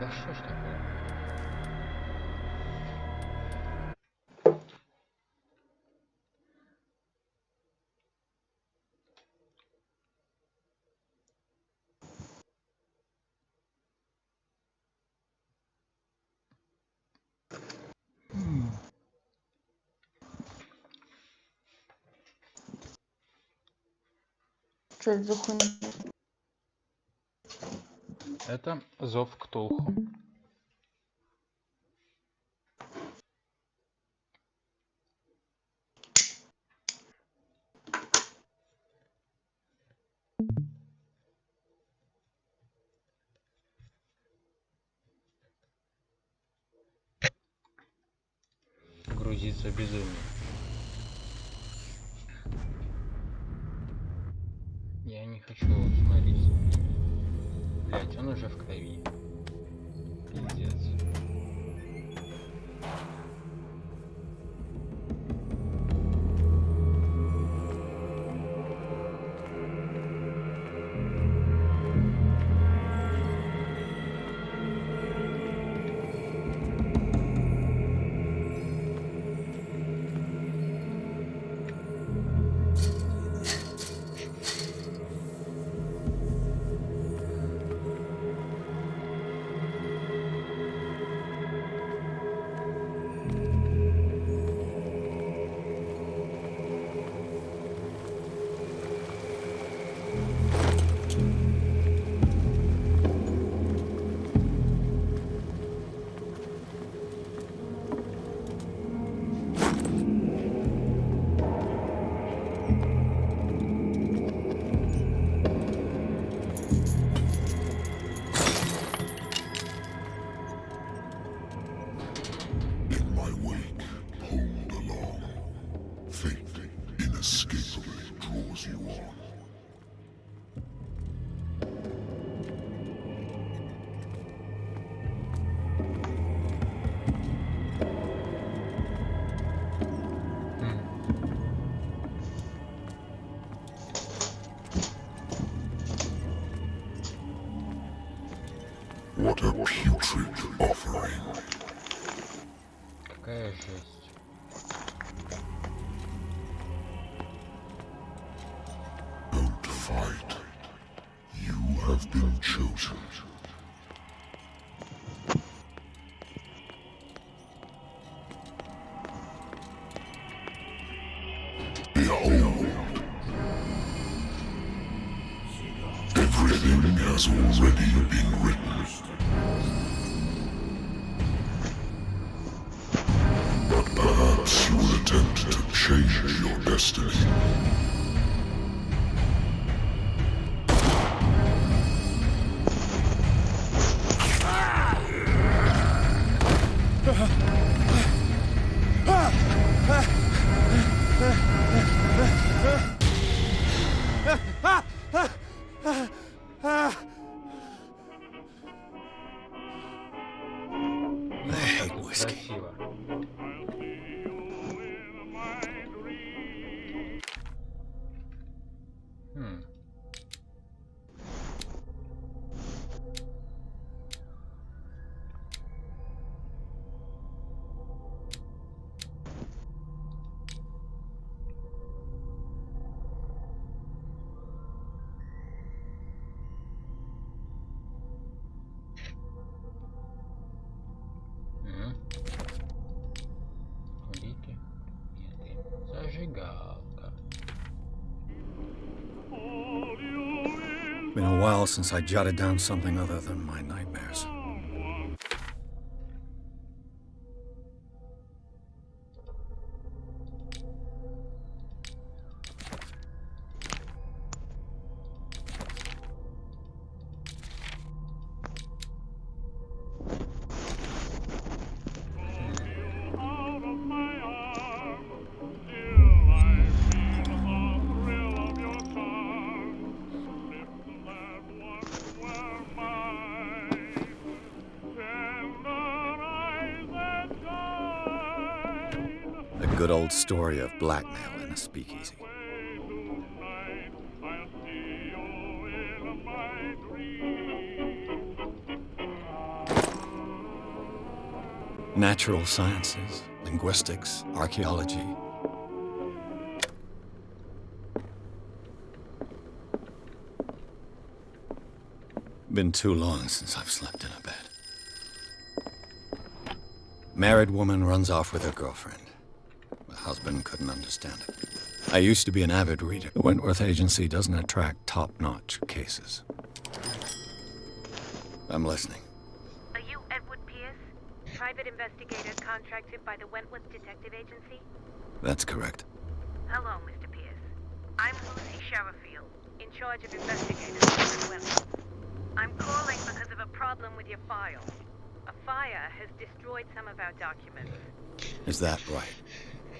Да что ж такое? Что это за хуйня? Это зов Ктулху. Грузится безумие. Я не хочу смотреть. Блять, он уже в крови. Пиздец. What a putrid offering. Какая жесть. Don't fight. You have been chosen. Behold. Everything has already been written. But perhaps you will attempt to change your destiny. Красиво. Улики, меты, зажигалка. Been a while since I jotted down something other than my nightmares. A good old story of blackmail in a speakeasy. Natural sciences, linguistics, archaeology. Been too long since I've slept in a bed. Married woman runs off with her girlfriend. The husband couldn't understand it. I used to be an avid reader. The Wentworth Agency doesn't attract top-notch cases. I'm listening. Are you Edward Pierce, private investigator contracted by the Wentworth Detective Agency? That's correct. Hello, Mr. Pierce. I'm Lucy Sherifield, in charge of investigators at Wentworth. I'm calling because of a problem with your file. A fire has destroyed some of our documents. Is that right?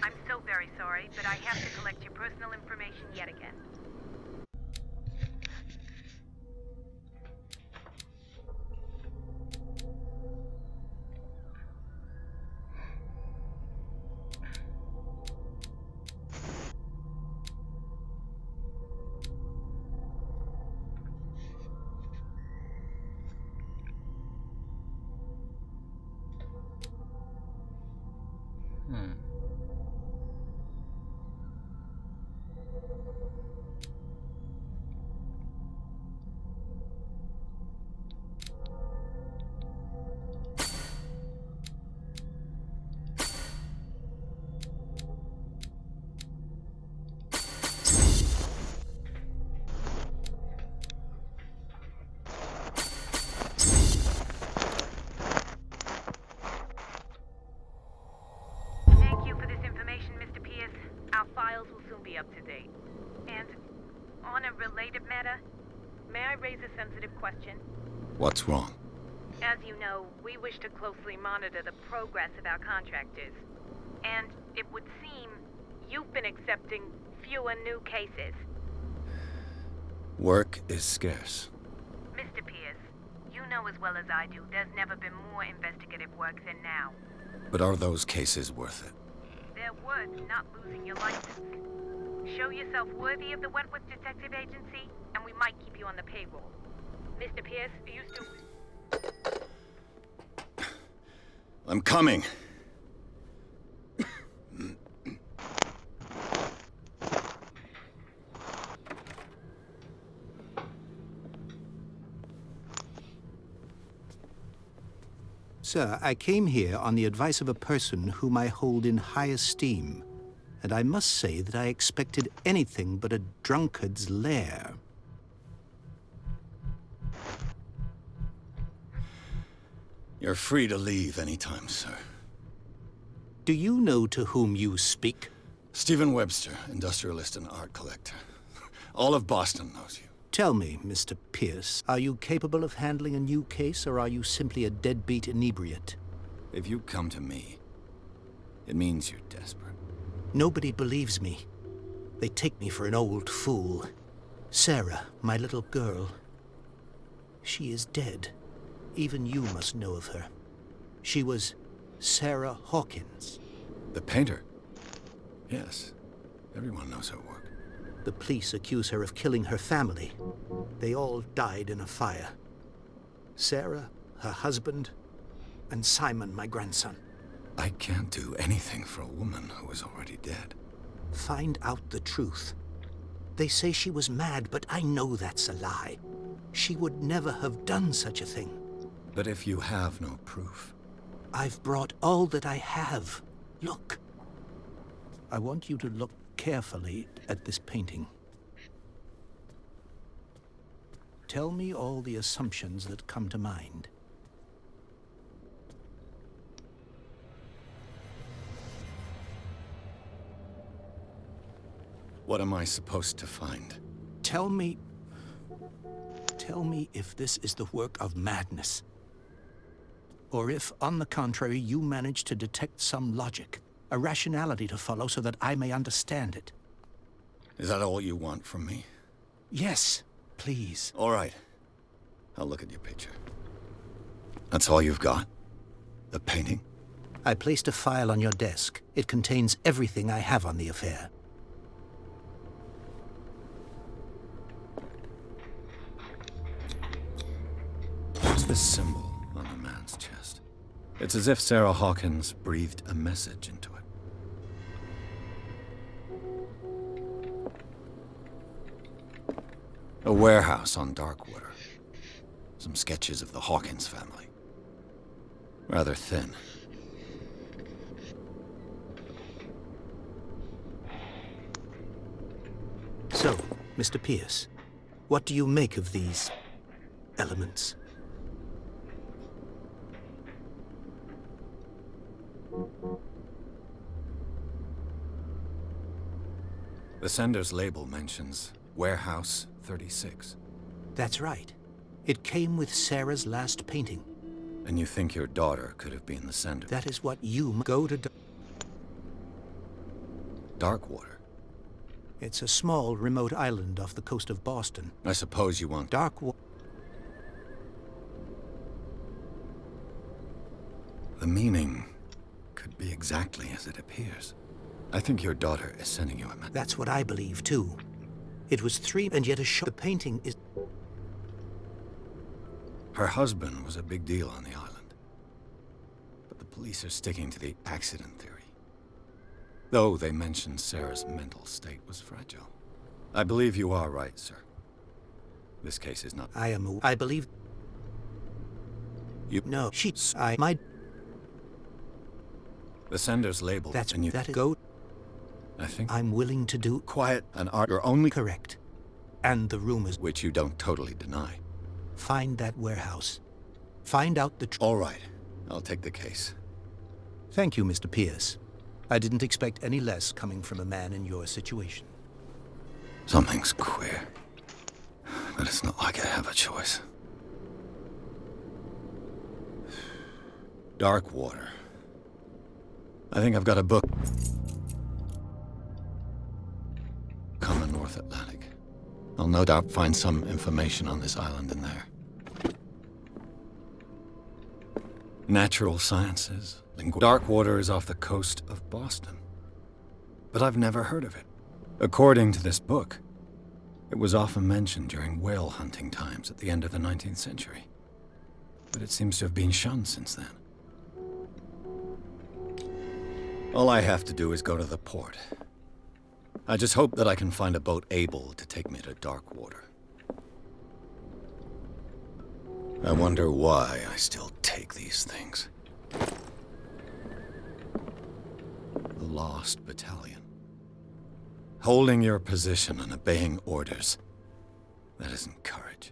I'm so very sorry, but I have to collect your personal information yet again. Up to date. And on a related matter, may I raise a sensitive question? What's wrong? As you know, we wish to closely monitor the progress of our contractors. And it would seem you've been accepting fewer new cases. Work is scarce. Mr. Pierce, you know as well as I do, there's never been more investigative work than now. But are those cases worth it? They're worth not losing your license. Show yourself worthy of the Wentworth Detective Agency, and we might keep you on the payroll. Mr. Pierce, are you still... I'm coming. Sir, I came here on the advice of a person whom I hold in high esteem. And I must say that I expected anything but a drunkard's lair. You're free to leave anytime, sir. Do you know to whom you speak? Stephen Webster, industrialist and art collector. All of Boston knows you. Tell me, Mr. Pierce, are you capable of handling a new case, or are you simply a deadbeat inebriate? If you come to me, it means you're desperate. Nobody believes me. They take me for an old fool. Sarah, my little girl. She is dead. Even you must know of her. She was Sarah Hawkins. The painter? Yes. Everyone knows her work. The police accuse her of killing her family. They all died in a fire. Sarah, her husband, and Simon, my grandson. I can't do anything for a woman who is already dead. Find out the truth. They say she was mad, but I know that's a lie. She would never have done such a thing. But if you have no proof... I've brought all that I have. Look. I want you to look carefully at this painting. Tell me all the assumptions that come to mind. What am I supposed to find? Tell me if this is the work of madness. Or if, on the contrary, you manage to detect some logic, a rationality to follow so that I may understand it. Is that all you want from me? Yes, please. All right. I'll look at your picture. That's all you've got? The painting? I placed a file on your desk. It contains everything I have on the affair. What's this symbol on the man's chest? It's as if Sarah Hawkins breathed a message into it. A warehouse on Darkwater. Some sketches of the Hawkins family. Rather thin. So, Mr. Pierce, what do you make of these elements? The sender's label mentions Warehouse 36. That's right. It came with Sarah's last painting. And you think your daughter could have been the sender? That is what you go to. Darkwater. It's a small, remote island off the coast of Boston. I suppose you want... Darkwater. The meaning could be exactly as it appears. I think your daughter is sending you a message. That's what I believe, too. It was 3 and yet a shot. The painting is... Her husband was a big deal on the island. But the police are sticking to the accident theory. Though they mentioned Sarah's mental state was fragile. I believe you are right, sir. This case is not... I believe... You... No, The sender's label... That's... and you... That go... I think... I'm willing to do... Quiet and art... You're only... Correct. And the rumors... Which you don't totally deny. Find that warehouse. Find out the... All right. I'll take the case. Thank you, Mr. Pierce. I didn't expect any less coming from a man in your situation. Something's queer. But it's not like I have a choice. Darkwater. I think I've got a book. On the North Atlantic. I'll no doubt find some information on this island in there. Natural sciences. Darkwater is off the coast of Boston. But I've never heard of it. According to this book, it was often mentioned during whale hunting times at the end of the 19th century. But it seems to have been shunned since then. All I have to do is go to the port. I just hope that I can find a boat able to take me to Darkwater. I wonder why I still take these things. The Lost Battalion. Holding your position and obeying orders. That isn't courage.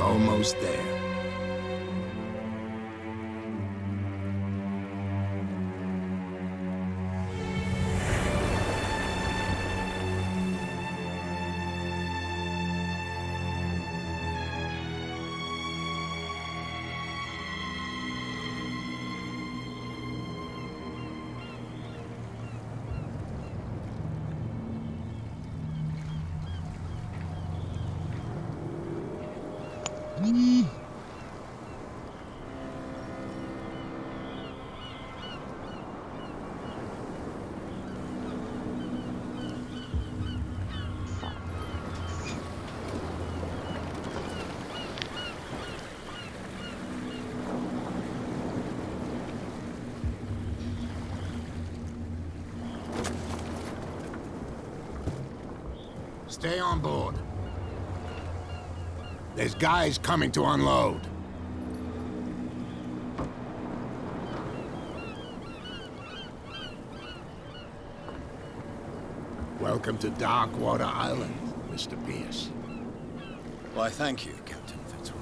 almost there. Stay on board. There's guys coming to unload. Welcome to Darkwater Island, Mr. Pierce. Why, thank you, Captain Fitzroy.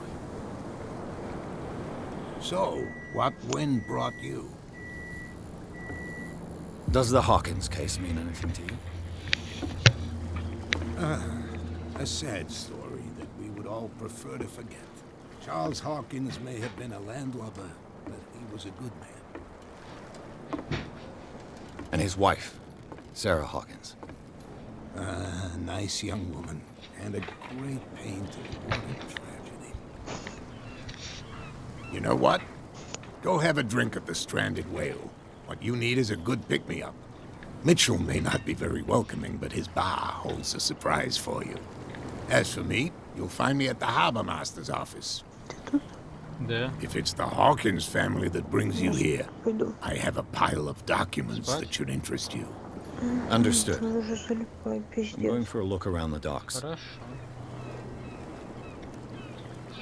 So, what wind brought you? Does the Hawkins case mean anything to you? A sad story that we would all prefer to forget. Charles Hawkins may have been a landlubber, but he was a good man. And his wife, Sarah Hawkins. A nice young woman, and a great pain to what a tragedy. You know what? Go have a drink at the Stranded Whale. What you need is a good pick-me-up. Mitchell may not be very welcoming, but his bar holds a surprise for you. As for me, you'll find me at the Harbor Master's office. Да. If it's the Hawkins family that brings you here, I have a pile of documents that should interest you. Understood. Уже залипай, I'm пиздец. going for a look around the docks. Хорошо.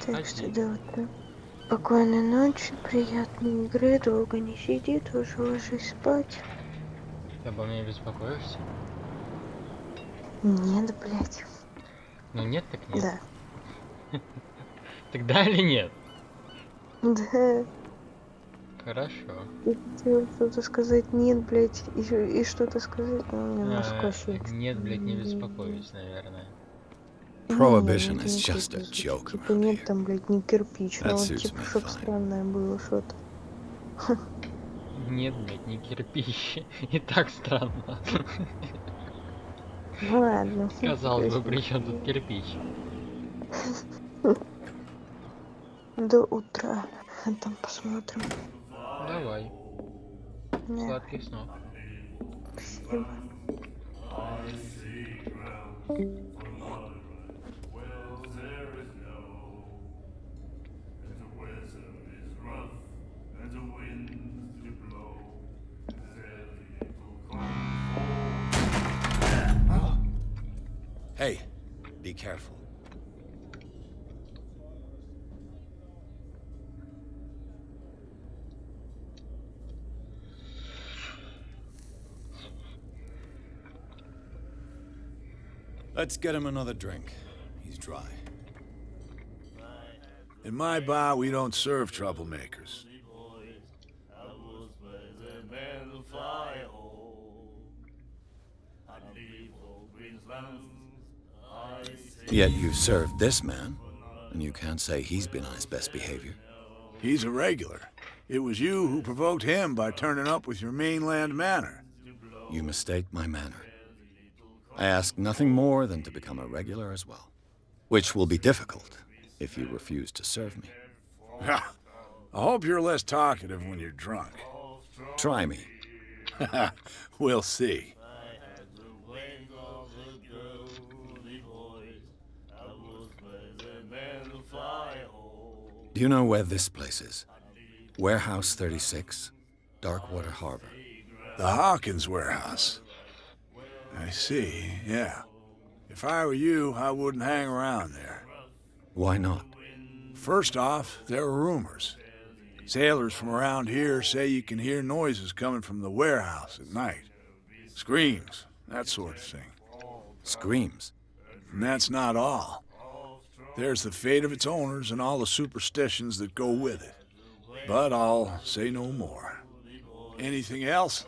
Так что да, вот так. Спокойной ночи, приятной игры, долго не сиди, тоже ложись спать. Ты обо мне беспокоишься? Нет, блядь. Ну нет, так нет. Да. Тогда или нет? Да. Хорошо. Я хотела что-то сказать нет, блядь, и что-то сказать, но у меня мозг вообще... Нет, блядь, не беспокоюсь, наверное. Prohibition Не, is не just a кирпич. joke Типа around нет here. там, блядь, не кирпич, That но вот suits типа me чтоб fine. странное было что-то. Нет, блядь, не кирпич. И так странно. Ну ладно. Казалось бы, при чем тут кирпич? До утра. А там посмотрим. Давай. Да, Сладких снов. спасибо. Hey, be careful. Let's get him another drink. He's dry. In my bar, we don't serve troublemakers. Yet you served this man, and you can't say he's been on his best behavior. He's a regular. It was you who provoked him by turning up with your mainland manner. You mistake my manner. I ask nothing more than to become a regular as well, which will be difficult if you refuse to serve me. I hope you're less talkative when you're drunk. Try me. We'll see. Do you know where this place is? Warehouse 36, Darkwater Harbor. The Hawkins warehouse. I see, yeah. If I were you, I wouldn't hang around there. Why not? First off, there are rumors. Sailors from around here say you can hear noises coming from the warehouse at night. Screams, that sort of thing. Screams. And that's not all. There's the fate of its owners and all the superstitions that go with it. But I'll say no more. Anything else?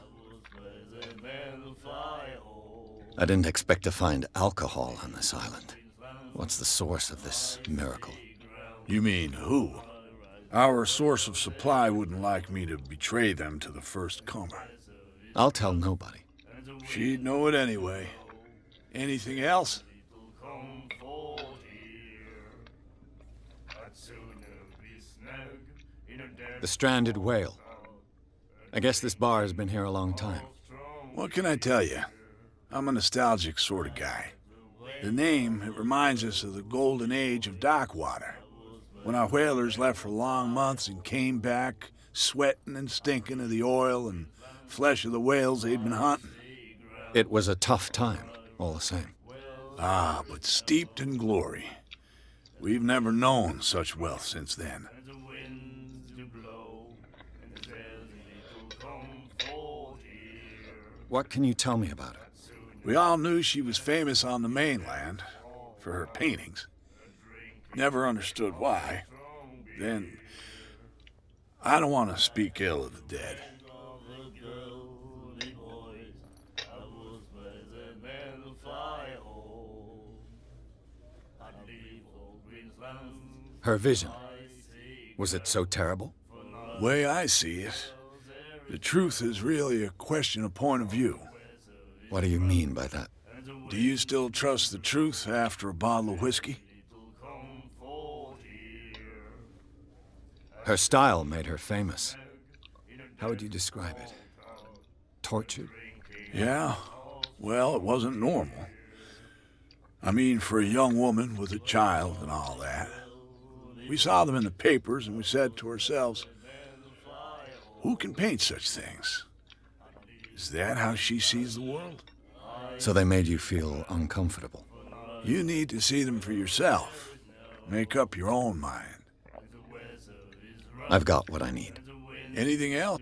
I didn't expect to find alcohol on this island. What's the source of this miracle? You mean who? Our source of supply wouldn't like me to betray them to the first comer. I'll tell nobody. She'd know it anyway. Anything else? The stranded whale. I guess this bar has been here a long time. What can I tell you? I'm a nostalgic sort of guy. The name, it reminds us of the golden age of dock water. When our whalers left for long months and came back, sweating and stinking of the oil and flesh of the whales they'd been hunting. It was a tough time, all the same. Ah, but steeped in glory. We've never known such wealth since then. What can you tell me about her? We all knew she was famous on the mainland for her paintings. Never understood why. Then, I don't want to speak ill of the dead. Her vision. Was it so terrible? Way I see it, the truth is really a question of point of view. What do you mean by that? Do you still trust the truth after a bottle of whiskey? Her style made her famous. How would you describe it? Tortured? Yeah, well, it wasn't normal. I mean, for a young woman with a child and all that. We saw them in the papers and we said to ourselves, who can paint such things? Is that how she sees the world? So they made you feel uncomfortable? You need to see them for yourself. Make up your own mind. I've got what I need. Anything else?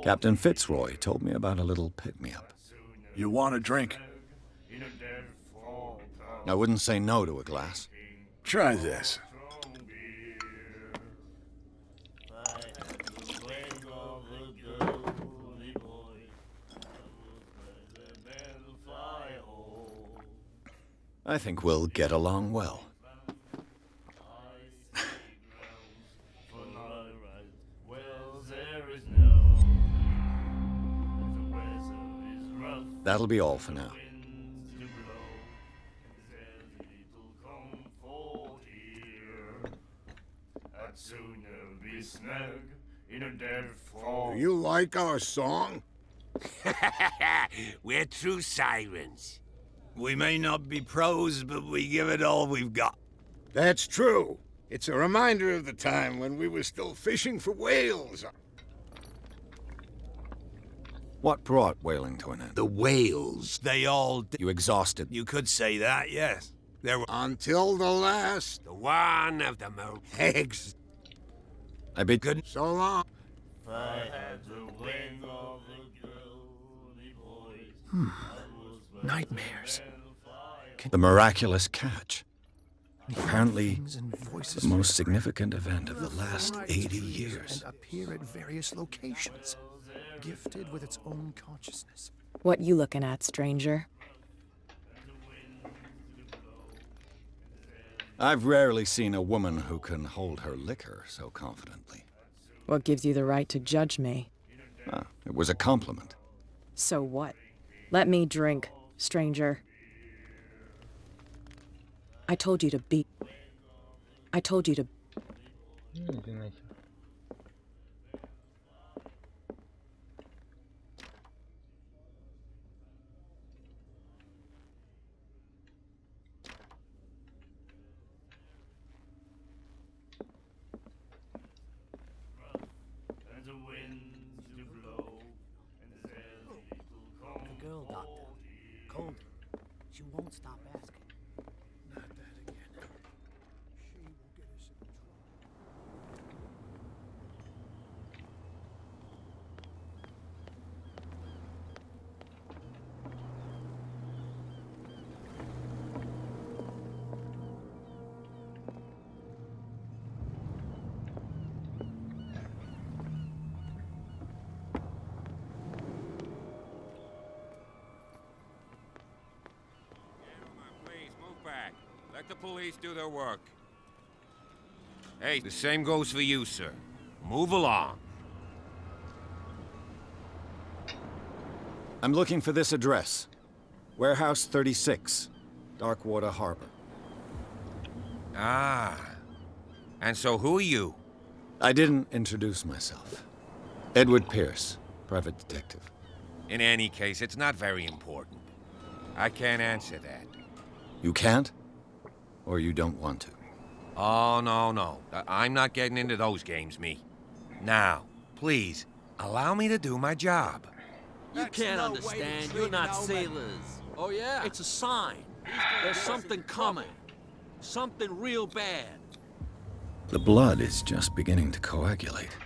Captain Fitzroy told me about a little pick-me-up. You want a drink? I wouldn't say no to a glass. Try this. I think we'll get along well. That'll be all for now. Do you like our song? We're true sirens. We may not be pros, but we give it all we've got. That's true. It's a reminder of the time when we were still fishing for whales. What brought whaling to an end? The whales, they all... You exhausted. You could say that, yes. There were... Until the last. The one of the most... Eggs. I bid good. So long. Nightmares. The miraculous catch. Apparently, Things and voices the most significant event of the last 80 years. and appear at various locations, gifted with its own consciousness. What you looking at, stranger? I've rarely seen a woman who can hold her liquor so confidently. What gives you the right to judge me? It was a compliment. So what? Let me drink, stranger. I told you to be... I told you to... Иди нахер. The girl, Doctor. Cold. She won't stop asking. Not that again. She will get us in trouble. Let the police do their work. Hey, the same goes for you, sir. Move along. I'm looking for this address. Warehouse 36, Darkwater Harbor. Ah. And so who are you? I didn't introduce myself. Edward Pierce, private detective. In any case, it's not very important. I can't answer that. You can't? Or you don't want to? Oh, no. I'm not getting into those games, me. Now, please, allow me to do my job. You can't understand. You're not sailors. Oh, yeah? It's a sign. There's something coming. Something real bad. The blood is just beginning to coagulate.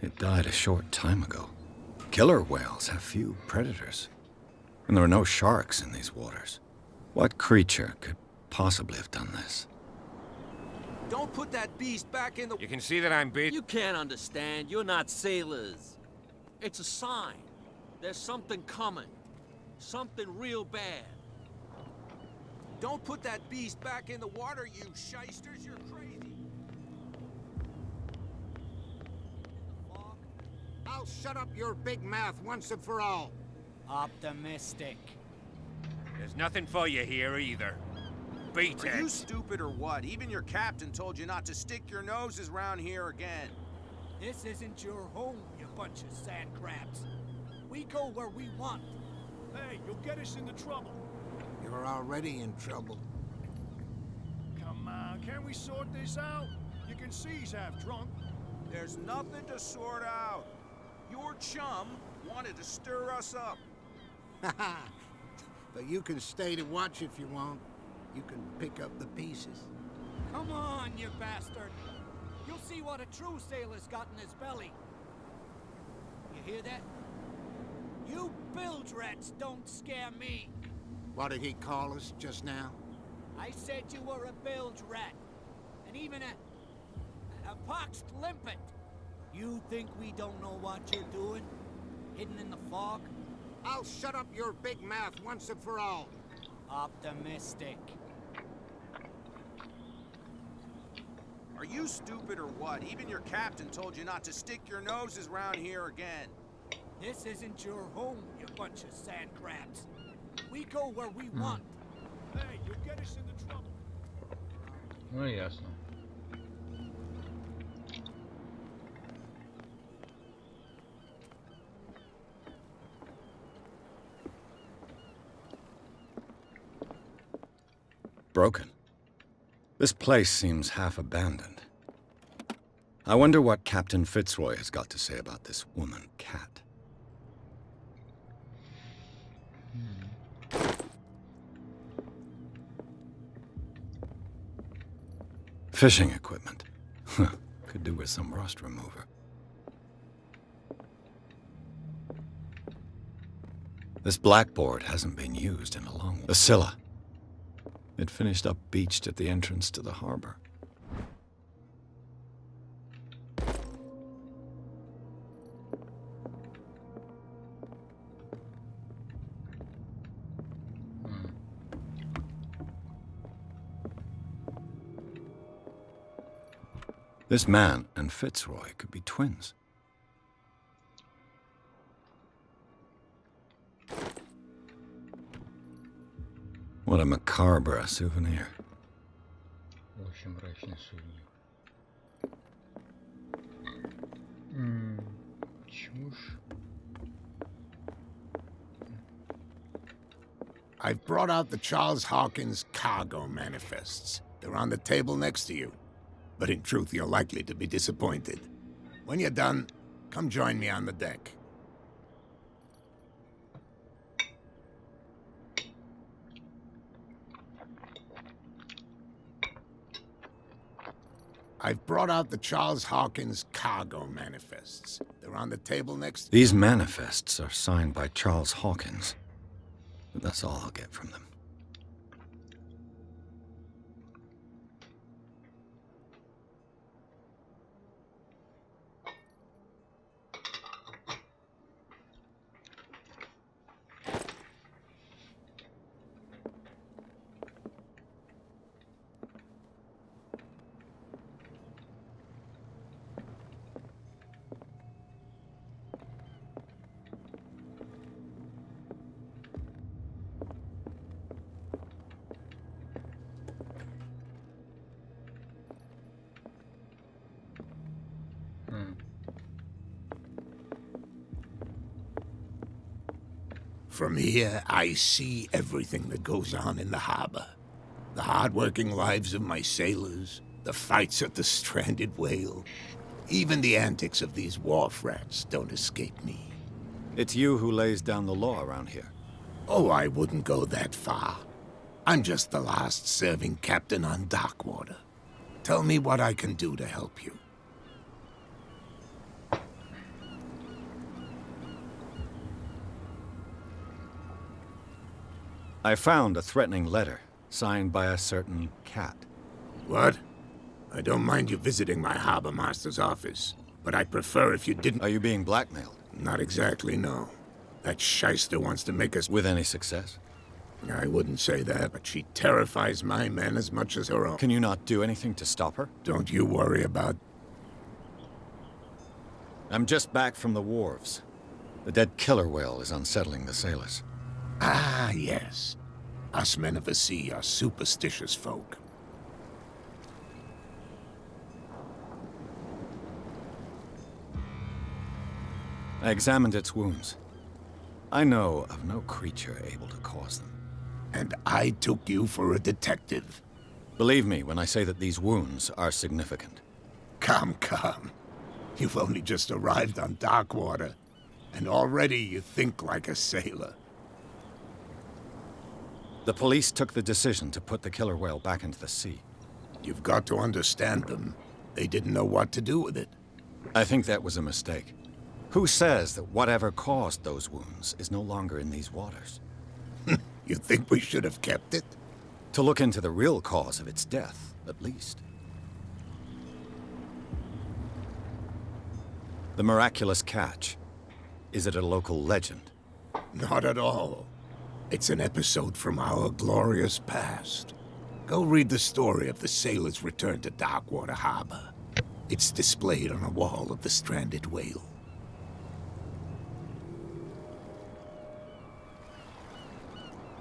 It died a short time ago. Killer whales have few predators. And there are no sharks in these waters. What creature could possibly have done this? Don't put that beast back in the... You can see that I'm busy. You can't understand. You're not sailors. It's a sign. There's something coming. Something real bad. Don't put that beast back in the water, you shysters. You're crazy. I'll shut up your big mouth once and for all. Optimistic. There's nothing for you here either. Beat it. Are you stupid or what? Even your captain told you not to stick your noses around here again. This isn't your home, you bunch of sand crabs. We go where we want. Hey, you'll get us into trouble. You're already in trouble. Come on, can't we sort this out? You can see he's half drunk. There's nothing to sort out. Your chum wanted to stir us up. But you can stay to watch if you want. You can pick up the pieces. Come on, you bastard. You'll see what a true sailor's got in his belly. You hear that? You bilge rats don't scare me. What did he call us just now? I said you were a bilge rat. And even a poxed limpet. You think we don't know what you're doing? Hidden in the fog? I'll shut up your big mouth once and for all. Optimistic. Are you stupid or what? Even your captain told you not to stick your noses around here again. This isn't your home, you bunch of sand crabs. We go where we want. Hey, you'll get us into trouble. Ну ясно. Broken. This place seems half abandoned. I wonder what Captain Fitzroy has got to say about this woman, Cat. Fishing equipment. Could do with some rust remover. This blackboard hasn't been used in a long while. The Scylla. It finished up beached at the entrance to the harbor. This man and Fitzroy could be twins. What a macabre souvenir. Очень мрачный сувенир. Чушь. I've brought out the Charles Hawkins cargo manifests. They're on the table next to you. But in truth, you're likely to be disappointed. When you're done, come join me on the deck. I've brought out the Charles Hawkins cargo manifests. They're on the table next... These manifests are signed by Charles Hawkins. But that's all I'll get from them. From here, I see everything that goes on in the harbor. The hard-working lives of my sailors, the fights at the stranded whale. Even the antics of these wharf rats don't escape me. It's you who lays down the law around here. Oh, I wouldn't go that far. I'm just the last serving captain on Darkwater. Tell me what I can do to help you. I found a threatening letter, signed by a certain cat. What? I don't mind you visiting my harbor master's office, but I'd prefer if you didn't— Are you being blackmailed? Not exactly, no. That shyster wants to make us— With any success? I wouldn't say that, but she terrifies my men as much as her own. Can you not do anything to stop her? Don't you worry about— I'm just back from the wharves. The dead killer whale is unsettling the sailors. Ah, yes. Us men of the sea are superstitious folk. I examined its wounds. I know of no creature able to cause them. And I took you for a detective. Believe me when I say that these wounds are significant. Come, come. You've only just arrived on Darkwater, and already you think like a sailor. The police took the decision to put the killer whale back into the sea. You've got to understand them. They didn't know what to do with it. I think that was a mistake. Who says that whatever caused those wounds is no longer in these waters? You think we should have kept it? To look into the real cause of its death, at least. The miraculous catch. Is it a local legend? Not at all. It's an episode from our glorious past. Go read the story of the sailor's return to Darkwater Harbor. It's displayed on a wall of the stranded whale.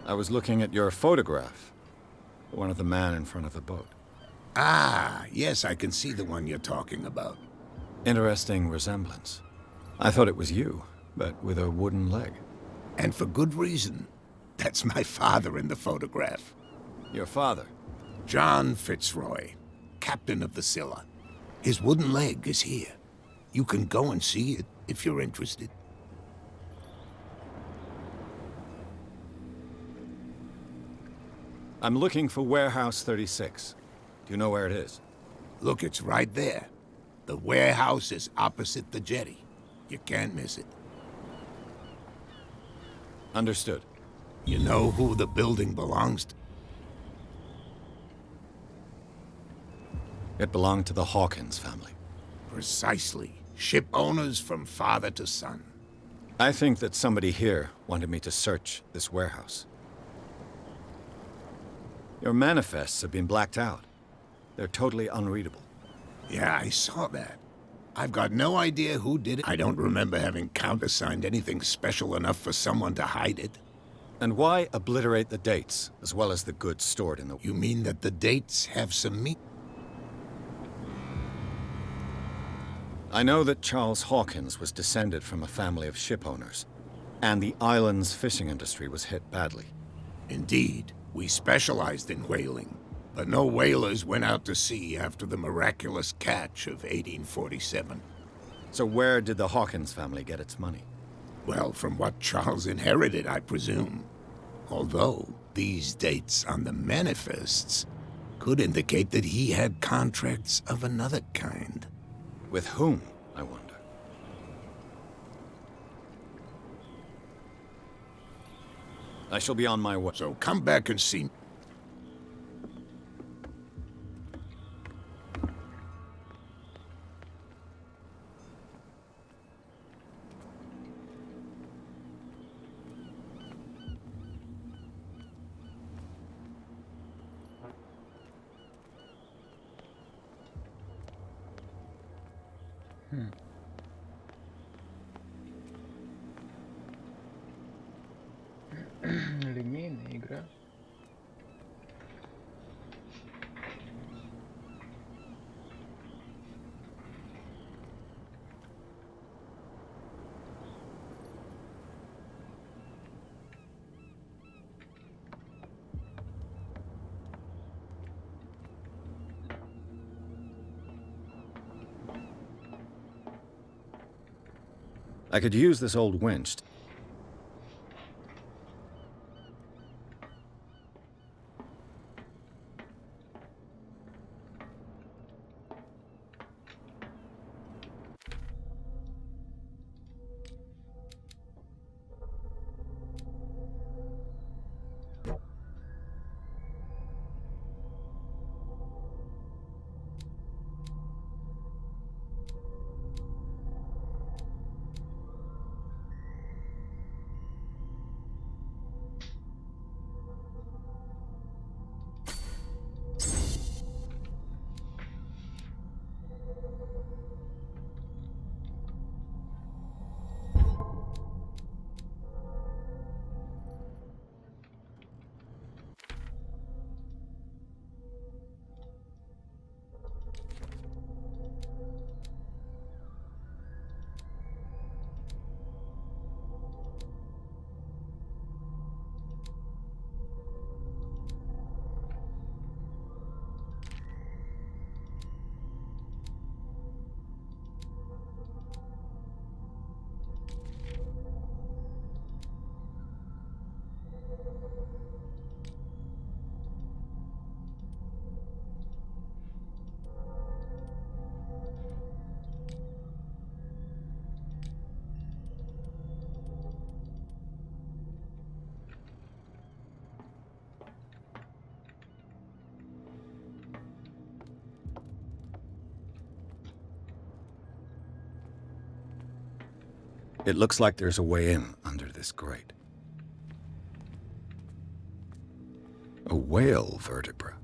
I was looking at your photograph. The one of the man in front of the boat. Ah, yes, I can see the one you're talking about. Interesting resemblance. I thought it was you, but with a wooden leg. And for good reason. That's my father in the photograph. Your father? John Fitzroy, captain of the Scylla. His wooden leg is here. You can go and see it if you're interested. I'm looking for Warehouse 36. Do you know where it is? Look, it's right there. The warehouse is opposite the jetty. You can't miss it. Understood. You know who the building belongs to? It belonged to the Hawkins family. Precisely. Ship owners from father to son. I think that somebody here wanted me to search this warehouse. Your manifests have been blacked out. They're totally unreadable. Yeah, I saw that. I've got no idea who did it. I don't remember having countersigned anything special enough for someone to hide it. And why obliterate the dates, as well as the goods stored in the— You mean that the dates have some meat? I know that Charles Hawkins was descended from a family of ship owners, and the island's fishing industry was hit badly. Indeed. We specialized in whaling, but no whalers went out to sea after the miraculous catch of 1847. So where did the Hawkins family get its money? Well, from what Charles inherited, I presume. Although, these dates on the manifests could indicate that he had contracts of another kind. With whom, I wonder? I shall be on my way. So come back and see me. Линейная игра. I could use this old winch. It looks like there's a way in under this grate. A whale vertebra.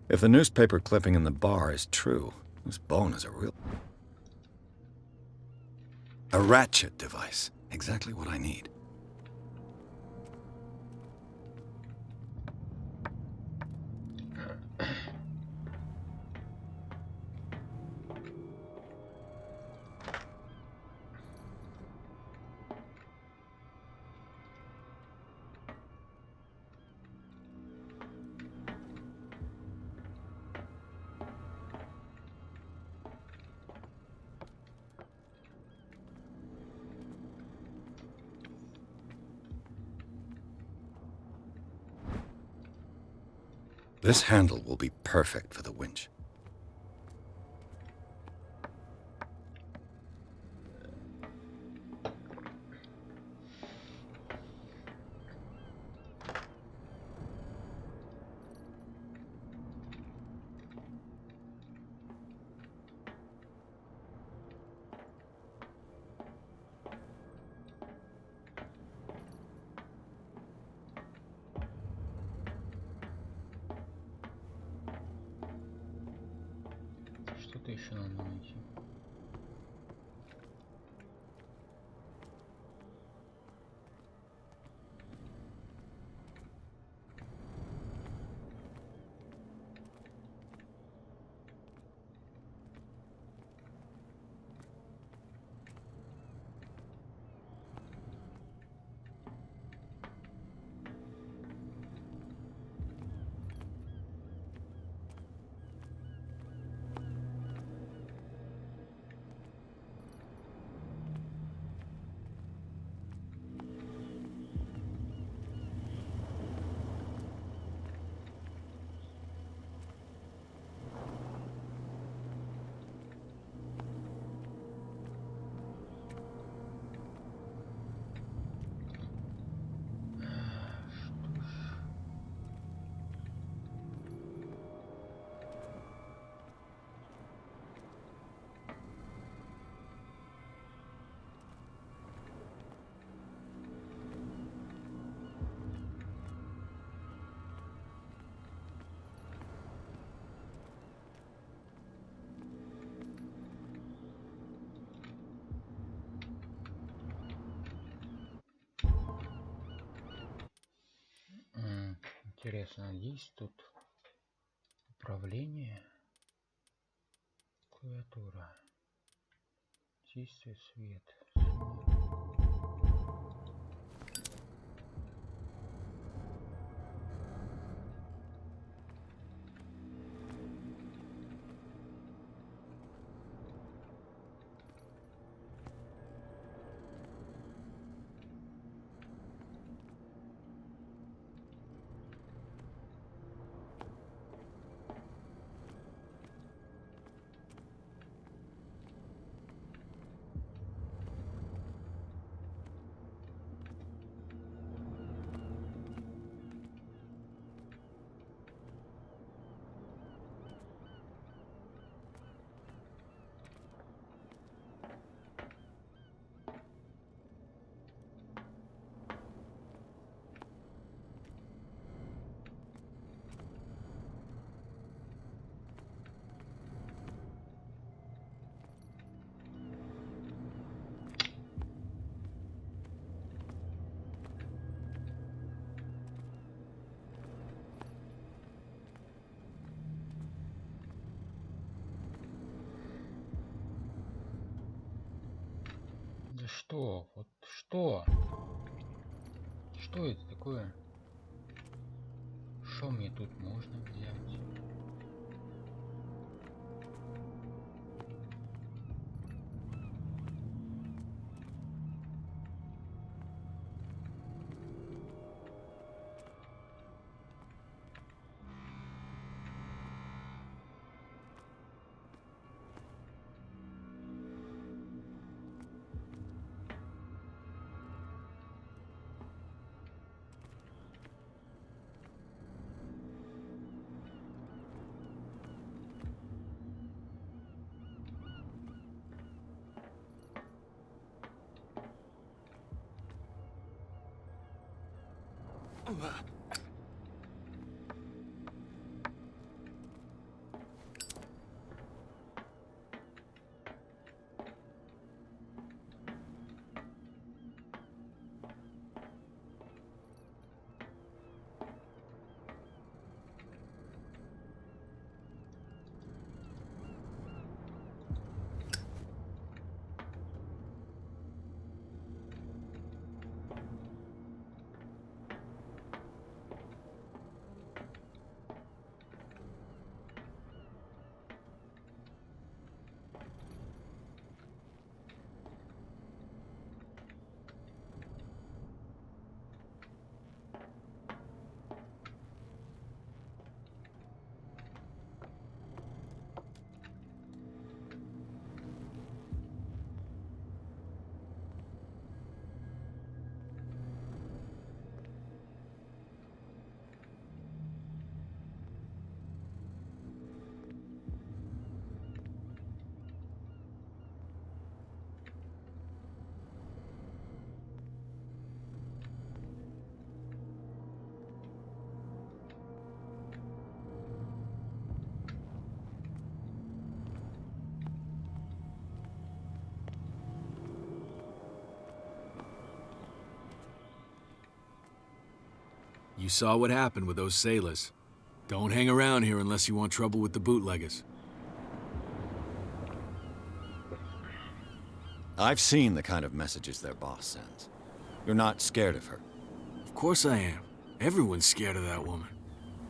If the newspaper clipping in the bar is true, this bone is a real... A ratchet device. Exactly what I need. This handle will be perfect for the winch. Что-то еще надо найти. Интересно, есть тут управление, клавиатура, действие, свет. что? Вот что? Что это такое? Что мне тут можно взять? You saw what happened with those sailors. Don't hang around here unless you want trouble with the bootleggers. I've seen the kind of messages their boss sends. You're not scared of her. Of course I am. Everyone's scared of that woman.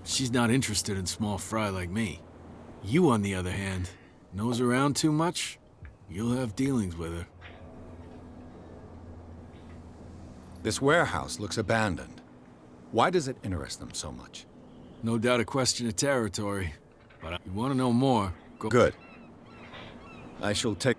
She's not interested in small fry like me. You, on the other hand, nose around too much, you'll have dealings with her. This warehouse looks abandoned. Why does it interest them so much? No doubt a question of territory, but if you want to know more, go... Good. I shall take...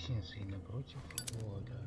гостиницы и напротив входа.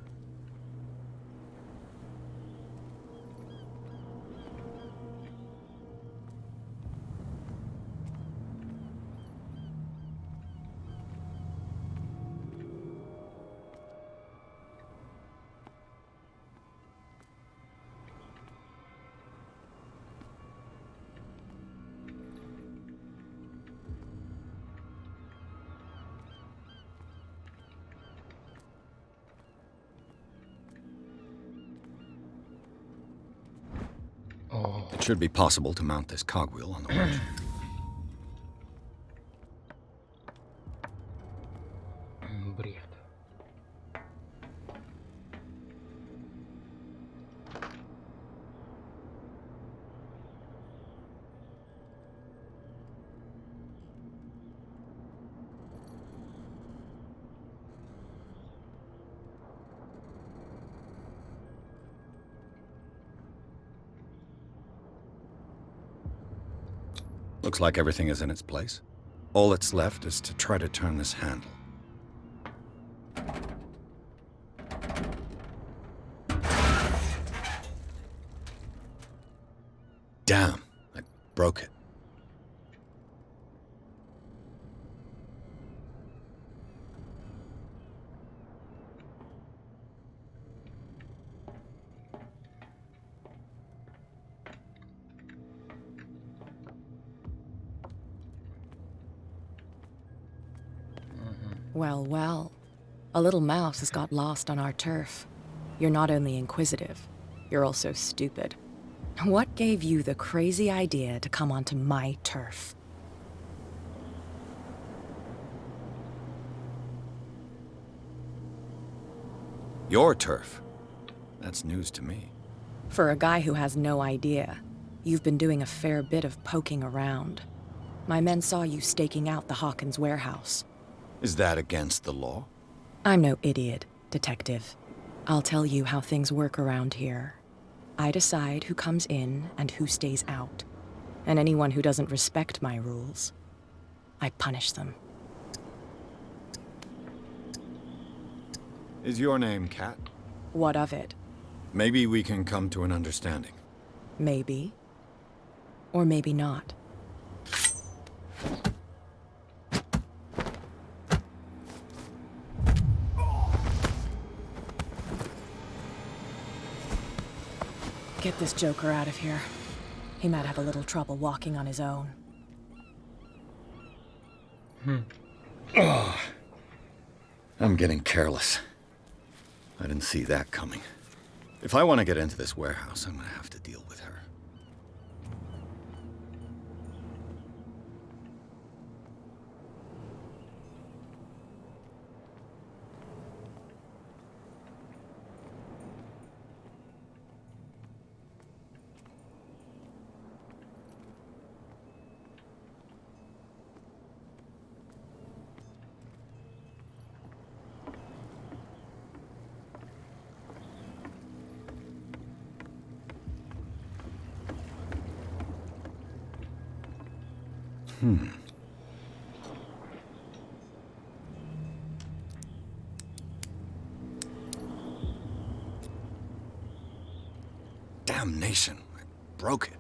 It should be possible to mount this cogwheel on the wedge. Бред. Looks like everything is in its place. All that's left is to try to turn this handle. Damn, I broke it. Well, well. A little mouse has got lost on our turf. You're not only inquisitive, you're also stupid. What gave you the crazy idea to come onto my turf? Your turf? That's news to me. For a guy who has no idea, you've been doing a fair bit of poking around. My men saw you staking out the Hawkins warehouse. Is that against the law? I'm no idiot, detective. I'll tell you how things work around here. I decide who comes in and who stays out. And anyone who doesn't respect my rules, I punish them. Is your name Kat? What of it? Maybe we can come to an understanding. Maybe. Or maybe not. Get this joker out of here. He might have a little trouble walking on his own. Oh, I'm getting careless. I didn't see that coming. If I want to get into this warehouse, I'm gonna have to deal with her. Damnation, I broke it.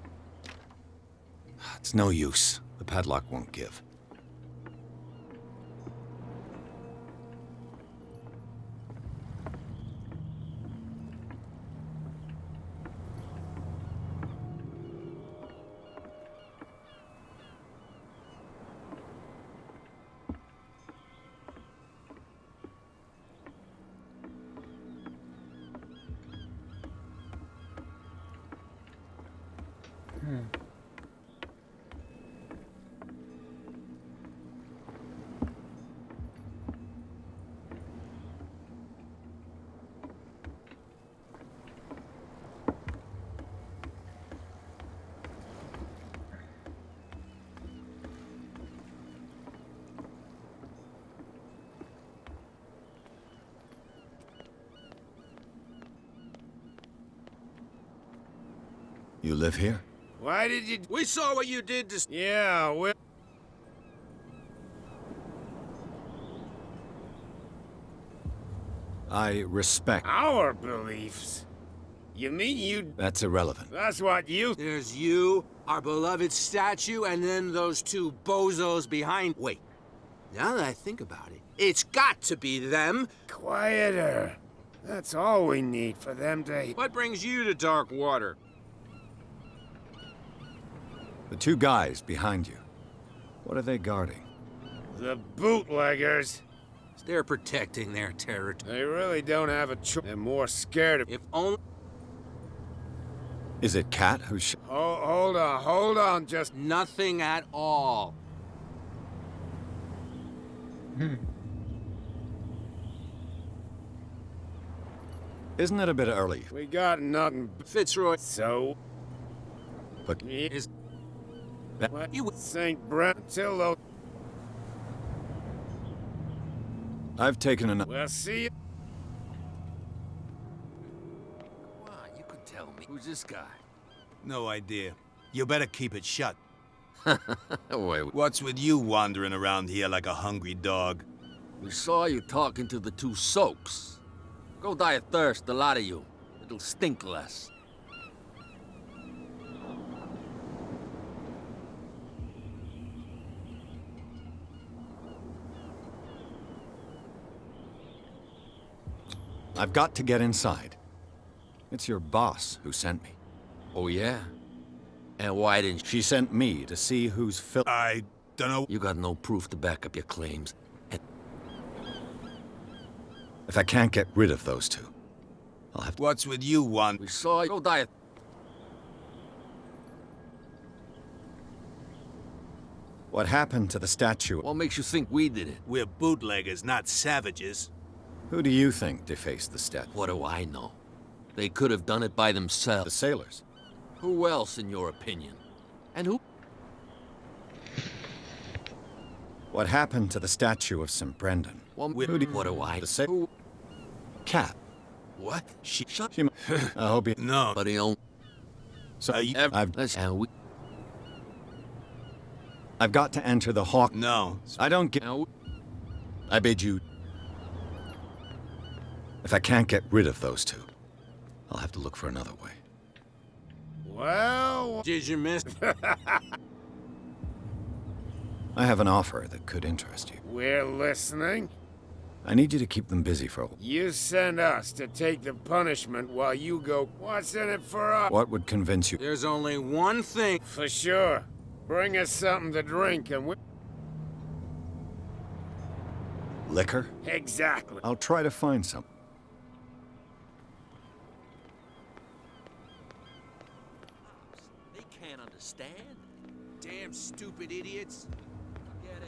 It's no use. The padlock won't give. You live here? Why did you... We saw what you did to... Yeah, well... I respect. Our beliefs? You mean you... That's irrelevant. That's what you... There's you, our beloved statue, and then those two bozos behind... Wait, now that I think about it, it's got to be them. Quieter. That's all we need for them to... What brings you to Dark Water? The two guys behind you. What are they guarding? The bootleggers. They're protecting their territory. They really don't have a choice. They're more scared of... If only... Is it Cat who's... hold on, just... Nothing at all. Isn't it a bit early? We got nothing. Fitzroy. So? But... Is... What? You St. Brent till those... I've taken enough... We'll see you. Come on, you can tell me. Who's this guy? No idea. You better keep it shut. Wait, What's with you wandering around here like a hungry dog? we saw you talking to the two soaks. Go die of thirst, the lot of you. It'll stink less. I've got to get inside. It's your boss who sent me. Oh, yeah? And why didn't She sent me to see who's I don't know. you got no proof to back up your claims? And If I can't get rid of those two, I'll have to... What's with you, we saw you. Go die of... What happened to the statue? What makes you think we did it? We're bootleggers, not savages. Who do you think defaced the statue? What do I know? They could have done it by The themselves. sailors. Who else, in your opinion? And who? What happened to the statue of St. Brendan? Well, Who do what do I? The Who? Cat. What? Shut. She... I hope you... No. But he don't. So, I've... And we... I've got to enter the Hawk... No. I don't get... I bid you... If I can't get rid of those two, I'll have to look for another way. Well... Did you miss? I have an offer that could interest you. We're listening. I need you to keep them busy for a while. You send us to take the punishment while you go, what's in it for us? What would convince you? There's only one thing. For sure. Bring us something to drink and we... Liquor? Exactly. I'll try to find some. They can't understand. Damn stupid idiots. Forget it.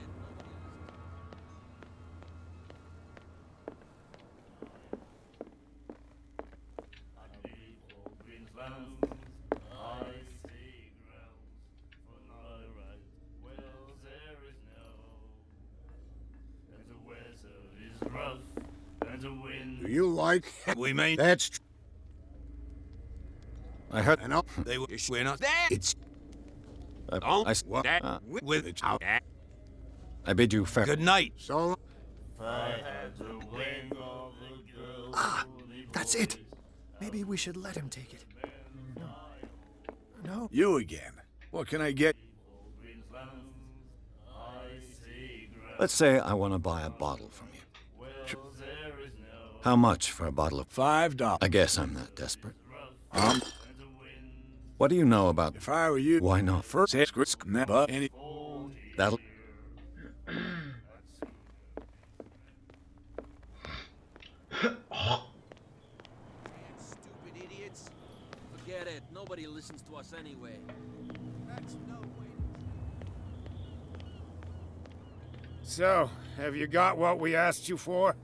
Do you like... We may... That's... I heard... I know. They were... We're not... It's... What? With it. I bid you fair... Good night. So... Ah, that's it. Maybe we should let him take it. No. You again. What can I get? Let's say I want to buy a bottle from you. How much for a bottle of... $5. I guess I'm that desperate. What do you know about... If I were you... Why not? First, never any... That'll... Stupid idiots. Forget it. Nobody listens to us anyway. That's no way. So, have you got what we asked you for?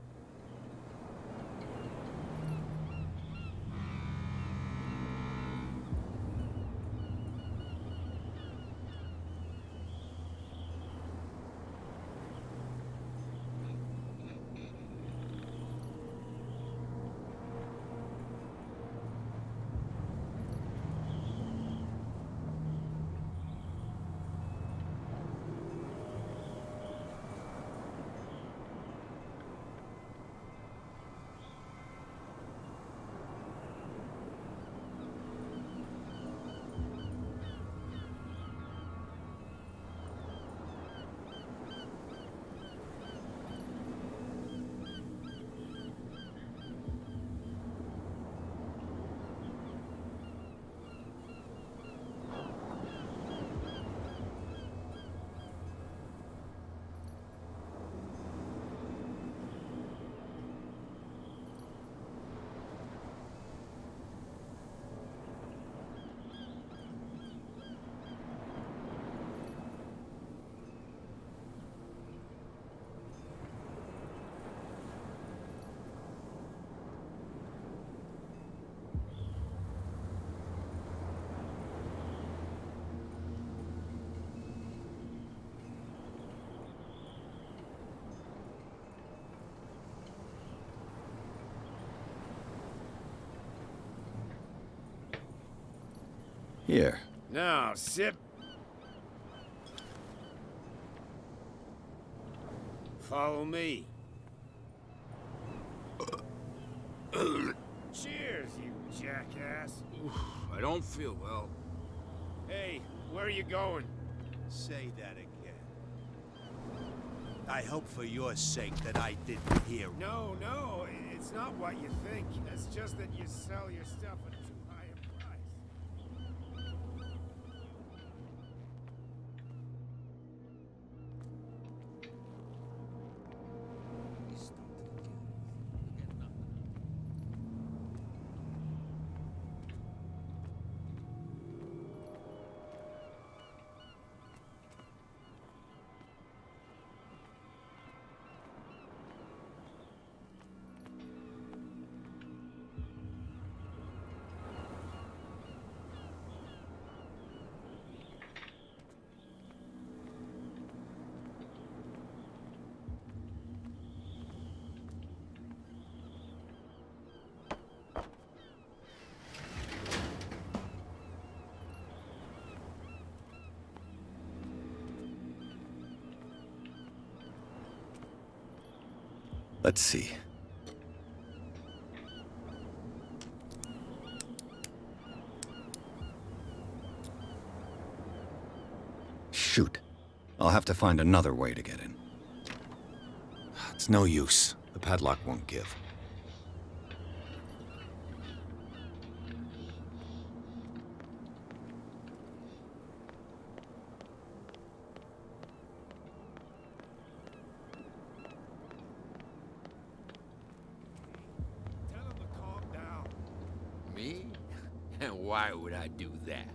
Here. Now, sip. Follow me. Cheers, you jackass. I don't feel well. Hey, where are you going? Say that again. I hope for your sake that I didn't hear. No, it's not what you think. It's just that you sell your stuff at too high a price. Let's see. Shoot. I'll have to find another way to get in. It's no use. The padlock won't give. Me? And why would I do that?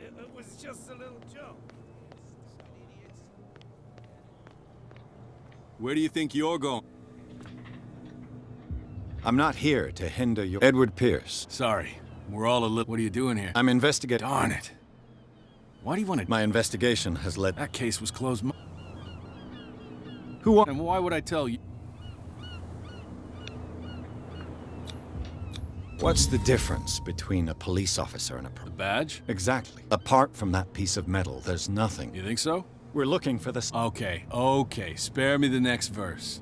It was just a little joke. Where do you think you're going? I'm not here to hinder your... Edward Pierce. Sorry. We're all a little... What are you doing here? I'm investigating... Darn it. Why do you want to... My investigation has led... That case was closed... Who... And why would I tell you? What's the difference between a police officer and a... The badge? Exactly. Apart from that piece of metal, there's nothing. You think so? We're looking for the... Okay. Spare me the next verse.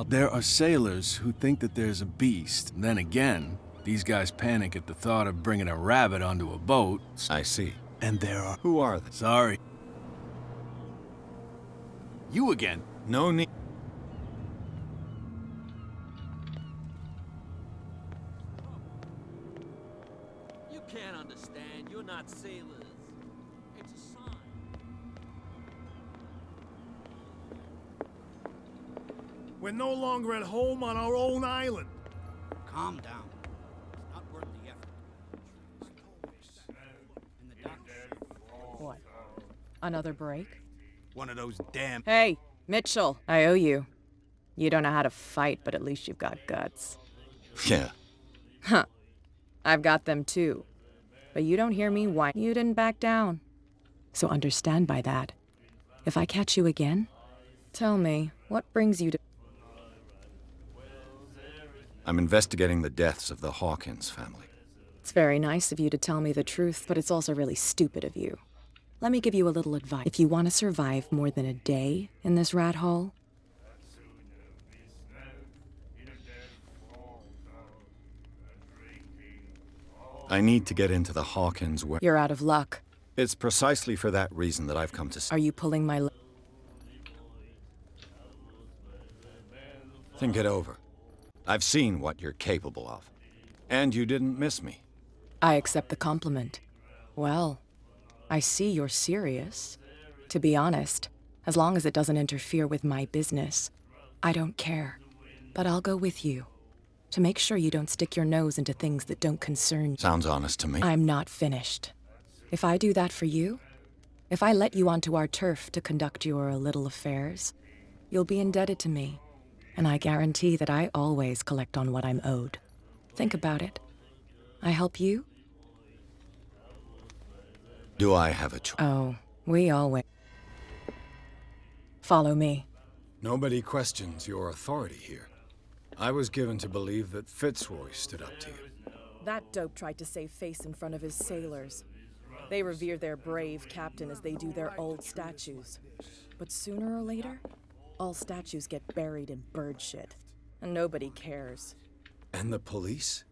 There are sailors who think that there's a beast. Then again, these guys panic at the thought of bringing a rabbit onto a boat. I see. And there are... Who are they? Sorry. You again. No need... You can't understand. You're not sailors. It's a sign. We're no longer at home on our own island. Calm down. It's not worth the effort. And the doctor... What? Another break? One of those damn... Hey, Mitchell, I owe you. You don't know how to fight, but at least you've got guts. Yeah. Huh. I've got them too. But you don't hear me whine. You didn't back down. So understand by that. If I catch you again, tell me, what brings you to... I'm investigating the deaths of the Hawkins family. It's very nice of you to tell me the truth, but it's also really stupid of you. Let me give you a little advice. If you want to survive more than a day in this rat hole, I need to get into the Hawkins way. you're out of luck. It's precisely for that reason that I've come to... Are you pulling my... Think it over. I've seen what you're capable of. And you didn't miss me. I accept the compliment. Well, I see you're serious. To be honest, as long as it doesn't interfere with my business, I don't care. But I'll go with you. To make sure you don't stick your nose into things that don't concern you. Sounds honest to me. I'm not finished. If I do that for you, if I let you onto our turf to conduct your little affairs, you'll be indebted to me. And I guarantee that I always collect on what I'm owed. Think about it. I help you? Do I have a choice? Oh, we always... Follow me. Nobody questions your authority here. I was given to believe that Fitzroy stood up to you. That dope tried to save face in front of his sailors. They revere their brave captain as they do their old statues. But sooner or later, all statues get buried in bird shit, and nobody cares. And the police?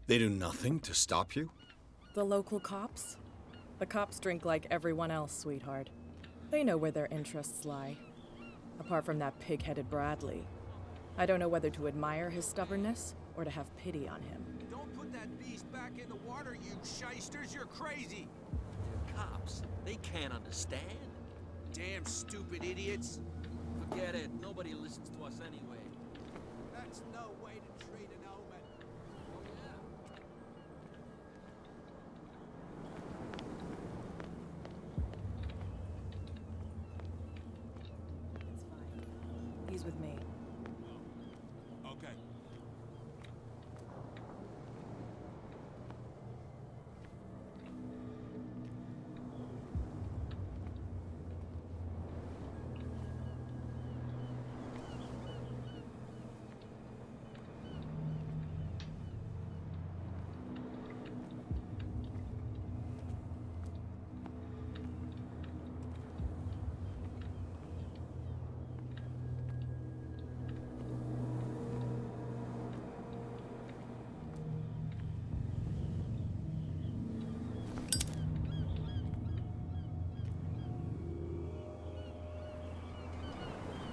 They do nothing to stop you? The local cops? The cops drink like everyone else, sweetheart. They know where their interests lie. Apart from that pig-headed Bradley. I don't know whether to admire his stubbornness or to have pity on him. Don't put that beast back in the water, you shysters! You're crazy! They're cops. They can't understand. Damn stupid idiots. Forget it. Nobody listens to us anyway. That's no way to treat an omen. Oh, yeah. It's fine. He's with me. Okay.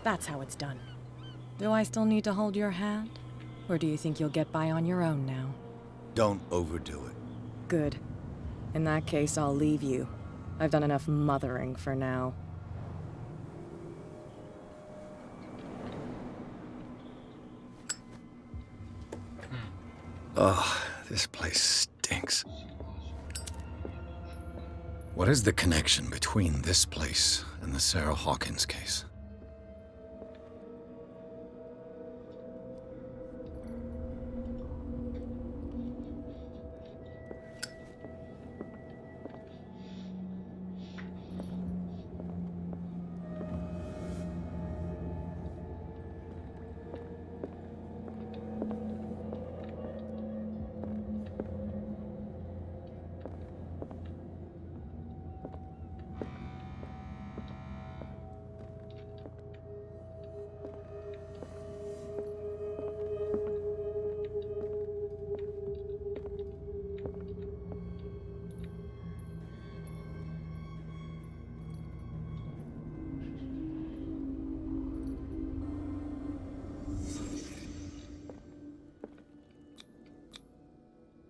That's how it's done. Do I still need to hold your hand? Or do you think you'll get by on your own now? Don't overdo it. Good. In that case, I'll leave you. I've done enough mothering for now. Ugh, this place stinks. What is the connection between this place and the Sarah Hawkins case?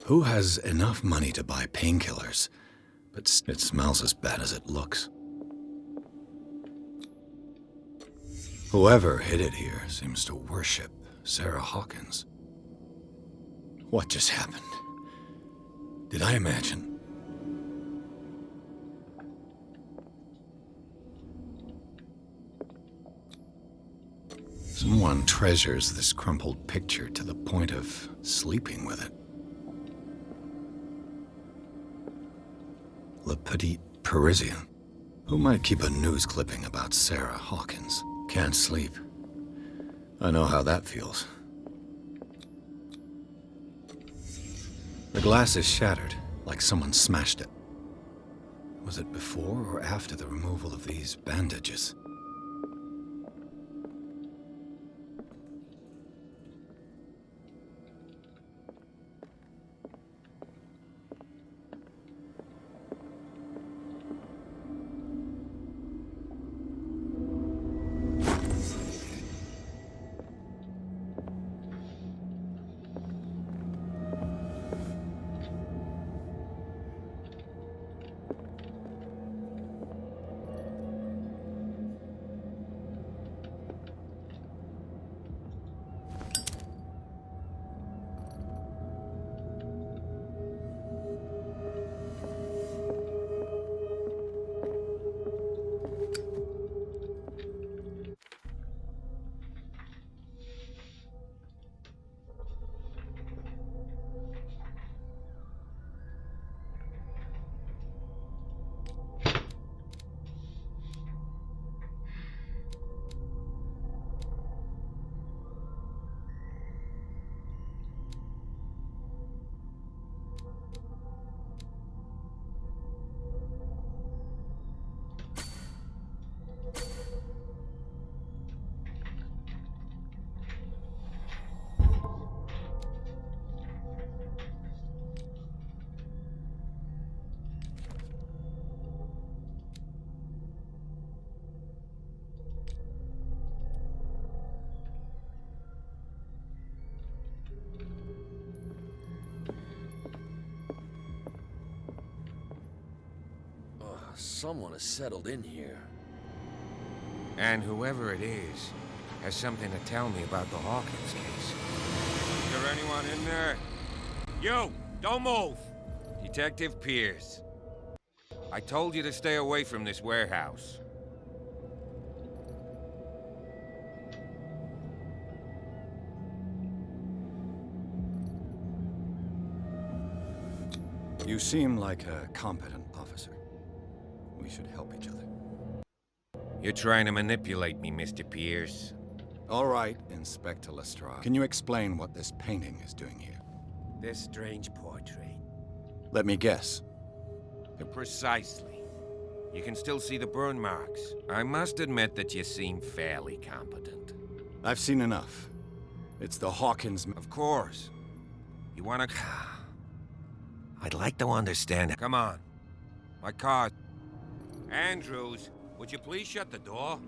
Who has enough money to buy painkillers, but it smells as bad as it looks? Whoever hid it here seems to worship Sarah Hawkins. What just happened? Did I imagine? Someone treasures this crumpled picture to the point of sleeping with it. Le Petit Parisien. Who might keep a news clipping about Sarah Hawkins? Can't sleep. I know how that feels. The glass is shattered, like someone smashed it. Was it before or after the removal of these bandages? Someone has settled in here. And whoever it is has something to tell me about the Hawkins case. Is there anyone in there? You! Don't move! Detective Pierce. I told you to stay away from this warehouse. You seem like a competent officer. We should help each other. You're trying to manipulate me, Mr. Pierce. All right, Inspector Lestrade. Can you explain what this painting is doing here? This strange portrait. Let me guess. Precisely. You can still see the burn marks. I must admit that you seem fairly competent. I've seen enough. It's the Hawkins... Of course. You wanna... I'd like to understand... Come on. My car... Andrews, would you please shut the door?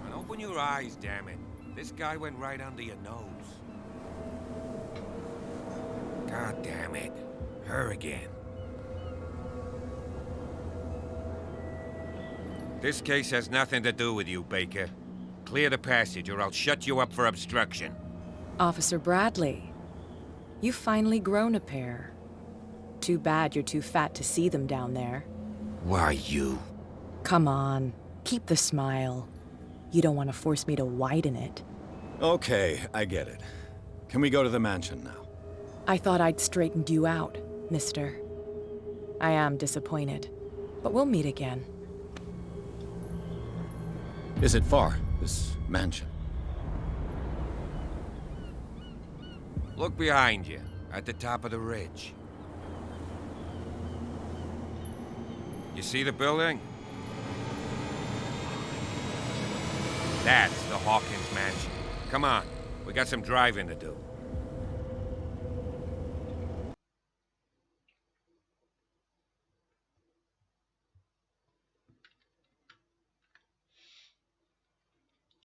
And open your eyes, damn it. This guy went right under your nose. God damn it. Her again. This case has nothing to do with you, Baker. Clear the passage or I'll shut you up for obstruction. Officer Bradley, you've finally grown a pair. Too bad you're too fat to see them down there. Why, you? Come on, keep the smile. You don't want to force me to widen it. Okay, I get it. Can we go to the mansion now? I thought I'd straightened you out, mister. I am disappointed, but we'll meet again. Is it far, this mansion? Look behind you, at the top of the ridge. You see the building? That's the Hawkins mansion. Come on, we got some driving to do.